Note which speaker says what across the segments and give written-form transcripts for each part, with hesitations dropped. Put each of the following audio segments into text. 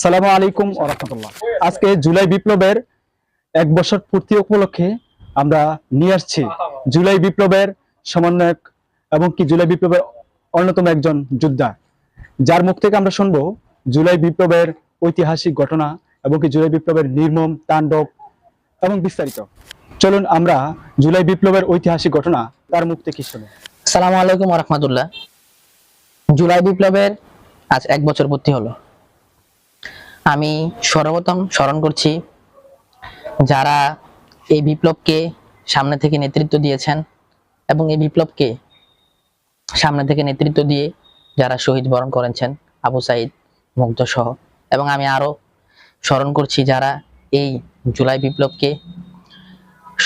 Speaker 1: আসসালামু আলাইকুম ওয়া রাহমাতুল্লাহ। আজকে জুলাই বিপ্লবের 1 বছর পূর্তি উপলক্ষে আমরা নিয়ে আসছি জুলাই বিপ্লবের সমন্বয়ক এবং জুলাই বিপ্লবের অন্যতম একজন যোদ্ধা, যার মুখ থেকে আমরা শুনবো জুলাই বিপ্লবের ঐতিহাসিক ঘটনা এবং জুলাই বিপ্লবের নির্মম তাণ্ডব এবং বিস্তারিত। চলুন আমরা জুলাই বিপ্লবের ঐতিহাসিক ঘটনা তার মুখ থেকে শুনি।
Speaker 2: আসসালামু আলাইকুম ওয়া রাহমাতুল্লাহ। জুলাই বিপ্লবের আজ 1 বছর পূর্তি হলো। আমি সর্বপ্রথম স্মরণ করছি যারা এই বিপ্লবকে সামনে থেকে নেতৃত্ব দিয়েছেন এবং এই বিপ্লবকে সামনে থেকে নেতৃত্ব দিয়ে যারা শহীদ বরণ করেছেন, আবু সাইদ, মুগ্ধ সহ। এবং আমি আরো স্মরণ করছি যারা এই জুলাই বিপ্লবকে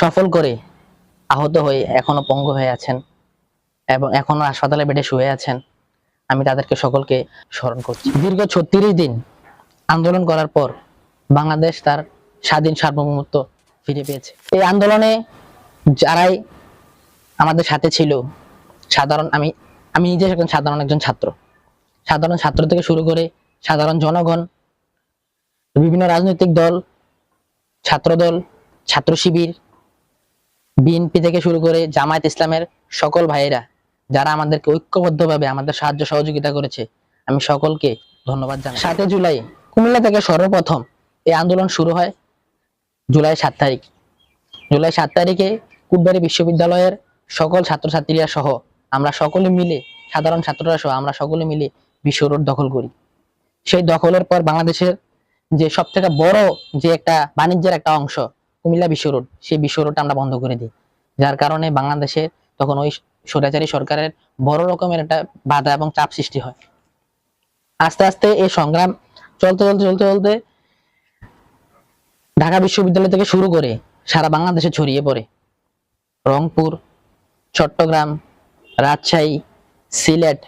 Speaker 2: সফল করে আহত হয়ে এখনো পঙ্গু হয়ে আছেন এবং এখনো হাসপাতালে বেডে শুয়ে আছেন। আমি তাদেরকে সকলকে স্মরণ করছি। দীর্ঘ 36 দিন আন্দোলন করার পর বাংলাদেশ তার স্বাধীন সার্বভৌমত্ব ফিরে পেয়েছে। এই আন্দোলনে যারাই আমাদের সাথে ছিল, আমি নিজে একজন সাধারণ ছাত্র থেকে শুরু করে সাধারণ জনগণ, বিভিন্ন রাজনৈতিক দল, ছাত্রদল, ছাত্র শিবির, বিএনপি থেকে শুরু করে জামায়াত ইসলামের সকল ভাইয়েরা যারা আমাদেরকে ঐক্যবদ্ধভাবে আমাদের সাহায্য সহযোগিতা করেছে, আমি সকলকে ধন্যবাদ জানাই। 7 জুলাই কুমিল্লা থেকে সর্বপ্রথম এই আন্দোলন শুরু হয়। জুলাই 7 তারিখ জুলাই 7 তারিখে কুটবাড়ি বিশ্ববিদ্যালয়ের সকল ছাত্রছাত্রীরা সহ আমরা সকলে মিলে, সাধারণ ছাত্ররা সহ আমরা সকলে মিলে বিশ্ব রোড দখল করি। সেই দখলের পর বাংলাদেশের যে সব থেকে বড় যে একটা বাণিজ্যের একটা অংশ কুমিল্লা বিশ্ব রোড, সেই বিশ্ব রোডটা আমরা বন্ধ করে দিই। যার কারণে বাংলাদেশে তখন ওই স্বৈরাচারী সরকারের বড় রকমের একটা বাধা এবং চাপ সৃষ্টি হয়। আস্তে আস্তে এই সংগ্রাম চলতে ঢাকা বিশ্ববিদ্যালয় থেকে শুরু করে সারা বাংলাদেশে ছড়িয়ে পড়ে। রংপুর, চট্টগ্রাম, রাজশাহী, সিলেট,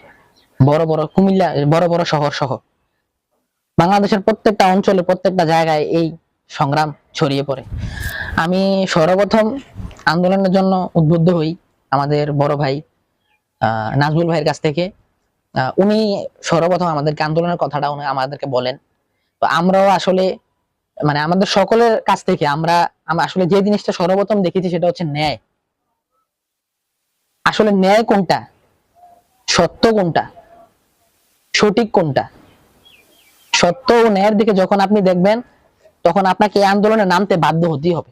Speaker 2: কুমিল্লা বড় শহর সহ বাংলাদেশের প্রত্যেকটা অঞ্চলে, প্রত্যেকটা জায়গায় এই সংগ্রাম ছড়িয়ে পড়ে। আমি সর্বপ্রথম আন্দোলনের জন্য উদ্বুদ্ধ হই আমাদের বড় ভাই নাজমুল ভাইয়ের কাছ থেকে। উনি সর্বপ্রথম আমাদেরকে আন্দোলনের কথাটা উনি আমাদেরকে বলেন। তো আমরাও আসলে আমাদের সকলের কাছ থেকে আমরা আসলে যে জিনিসটা সর্বপ্রথম দেখেছি সেটা হচ্ছে ন্যায়। আসলে ন্যায় কোনটা, সত্য কোনটা, সঠিক কোনটা, সত্য ও ন্যায়ের দিকে যখন আপনি দেখবেন তখন আপনাকে এই আন্দোলনে নামতে বাধ্য হতেই হবে।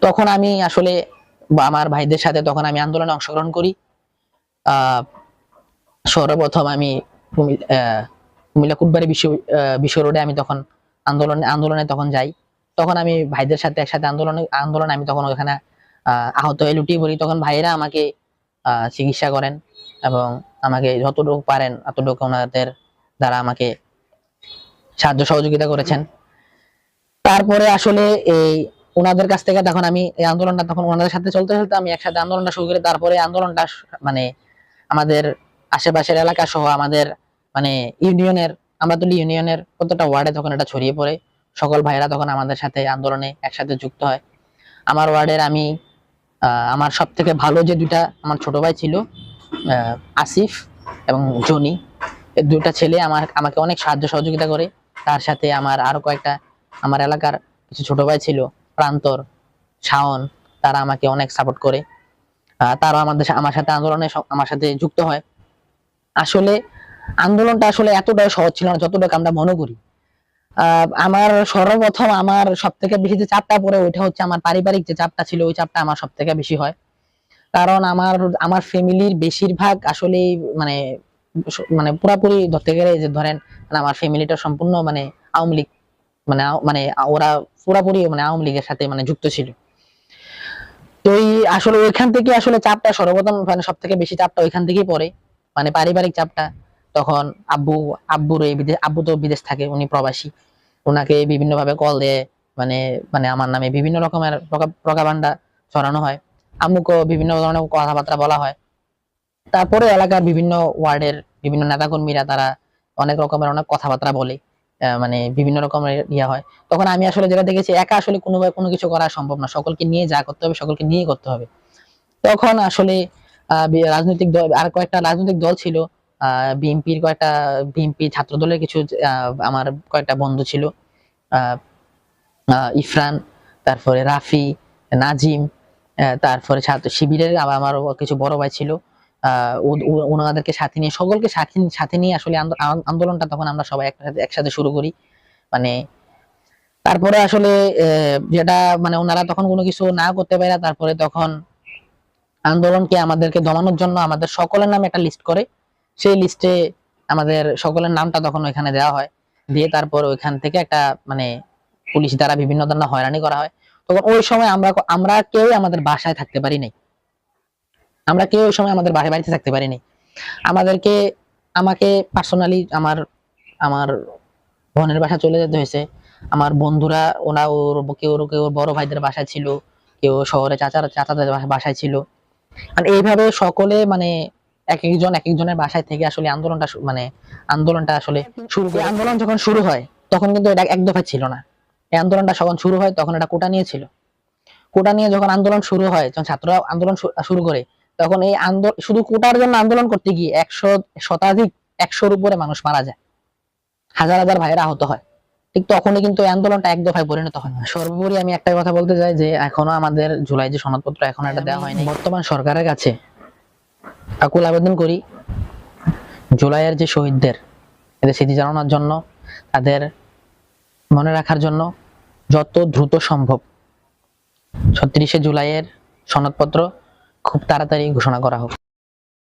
Speaker 2: তখন আমি আসলে আমার ভাইদের সাথে তখন আমি আন্দোলনে অংশগ্রহণ করি। সর্বপ্রথম আমি কুমিল্লা কুটবাড়ি বিশ্ব রোডে আমি তখন আন্দোলনে তখন যাই। তখন আমি ভাইদের সাথে একসাথে আন্দোলনে আমি তখন ওখানে আহত হয়ে লুটিয়ে পড়ি। তখন ভাইয়েরা আমাকে চিকিৎসা করেন এবং আমাকে যতটুকু পারেন ততটুকু ওনাদের দ্বারা আমাকে সাহায্য সহযোগিতা করেছেন। তারপরে আসলে এই ওনাদের কাছ থেকে তখন আমি এই আন্দোলনটা তখন ওনাদের সাথে চলতে আমি একসাথে আন্দোলনটা শুরু করি। তারপরে আন্দোলনটা আমাদের আশেপাশের এলাকা সহ আমাদের ইউনিয়নের, আমরা তো ইউনিয়নের প্রত্যেকটা ওয়ার্ডে তখন এটা ছড়িয়ে পড়ে। সকল ভাইয়েরা তখন আমাদের সাথে আন্দোলনে একসাথে যুক্ত হয়। আমার ওয়ার্ডের আমার সব থেকে ভালো যে দুইটা আমার ছোট ভাই ছিল, আসিফ এবং জনি, এই দুইটা ছেলে আমাকে অনেক সাহায্য সহযোগিতা করে। তার সাথে আমার আরো কয়েকটা আমার এলাকার কিছু ছোট ভাই ছিল, প্রান্তর, শাওন, তারা আমাকে অনেক সাপোর্ট করে। তারাও আমার সাথে আন্দোলনে আমার সাথে যুক্ত হয়। আসলে আন্দোলনটা আসলে এতটাই সহজ ছিল না যতটা আমরা মনে করি। আমার সর্বপ্রথম আমার সব থেকে বেশি যে চাপটা পড়ে ওইটা হচ্ছে আমার পারিবারিক যে চাপটা ছিল, ওই চাপটা আমার সব থেকে বেশি হয়। কারণ আমার ফ্যামিলির বেশিরভাগ আসলে পুরাপুরি ধরতে গেলে যে ধরেন আমার ফ্যামিলিটা সম্পূর্ণ আওয়ামী লীগ, ওরা পুরাপুরি আওয়ামী লীগের সাথে যুক্ত ছিল। তো আসলে ওইখান থেকে আসলে চাপটা সর্বপ্রথম সব থেকে বেশি চাপটা ওইখান থেকেই পড়ে, পারিবারিক চাপটা। তখন আব্বু তো বিদেশ থাকে, উনি প্রবাসী, ওনাকে বিভিন্ন ভাবে কল দিয়ে আমার নামে বিভিন্ন রকমের প্রোপাগান্ডা ছড়ানো হয়। আম্মুকেও বিভিন্ন ধরনের কথাবার্তা বলা হয়। তারপরে এলাকার বিভিন্ন ওয়ার্ডের বিভিন্ন নেতাকর্মীরা তারা অনেক রকমের অনেক কথাবার্তা বলে, বিভিন্ন রকমের হয়। তখন আমি আসলে যেটা দেখেছি, একা আসলে কোনো কিছু করা সম্ভব না, সকলকে নিয়ে যা করতে হবে সকলকে নিয়ে করতে হবে। তখন আসলে রাজনৈতিক দল, আর কয়েকটা রাজনৈতিক দল ছিল, বিএনপির বিএনপি ছাত্র দলের কিছু আমার কয়েকটা বন্ধু ছিল, আহ, ইফরান, তারপরে রাফি, নাজিম, তারপরে ছাত্র শিবিরের আমার কিছু বড় ভাই ছিল। ওনাদেরকে সাথে নিয়ে, সকলকে সাথে নিয়ে আসলে আন্দোলনটা তখন আমরা সবাই একসাথে শুরু করি। মানে তারপরে আসলে যেটা মানে ওনারা তখন কোনো কিছু না করতে পারে, তারপরে তখন আন্দোলনকে আমাদেরকে দমানোর জন্য আমাদের সকলের নামে একটা লিস্ট করে, সেই লিস্টে আমাদের সকলের নামটা তখন ওইখানে দেওয়া হয়, দিয়ে তারপর ওইখান থেকে একটা মানে পুলিশ দ্বারা বিভিন্ন ধরনের হয়রানি করা হয়। তখন ওই সময় আমরা কেউ আমাদের বাসায় থাকতে পারি নাই, আমরা কেউ ওই সময় আমাদের বাড়িতে থাকতে পারি নাই। আমাকে পার্সোনালি আমার আমার বোনের বাসা চলে যেতে হয়েছে। আমার বন্ধুরা কেউ বড় ভাইদের বাসায় ছিল, কেউ শহরে চাচাদের বাসায় ছিল। আর এইভাবে সকলে মানে এক একজনের বাসায় থেকে আসলে আন্দোলনটা আসলে শুরু করে। আন্দোলন যখন শুরু হয় তখন কিন্তু এটা এক দফা ছিল না। এই আন্দোলনটা যখন শুরু হয় তখন এটা কোটা নিয়ে ছিল। কোটা নিয়ে যখন আন্দোলন শুরু হয়, যখন ছাত্ররা আন্দোলন শুরু করে, তখন এই শুধু কোটার জন্য আন্দোলন করতে গিয়ে 100 উপরে মানুষ মারা যায়, হাজার হাজার ভাইয়েরা আহত হয়। ঠিক তখনই কিন্তু এই আন্দোলনটা এক দফায় পরিণত হয়। সর্বোপরি আমি একটাই কথা বলতে চাই যে এখনো আমাদের জুলাই যে সনদপত্র এখন এটা দেওয়া হয়নি। বর্তমান সরকারের কাছে আকুল আবেদন করি, জুলাইয়ের যে শহীদদের এদের স্মৃতি জানানোর জন্য, তাদের মনে রাখার জন্য যত দ্রুত সম্ভব 36শে জুলাইয়ের সনদপত্র খুব তাড়াতাড়ি ঘোষণা করা হোক।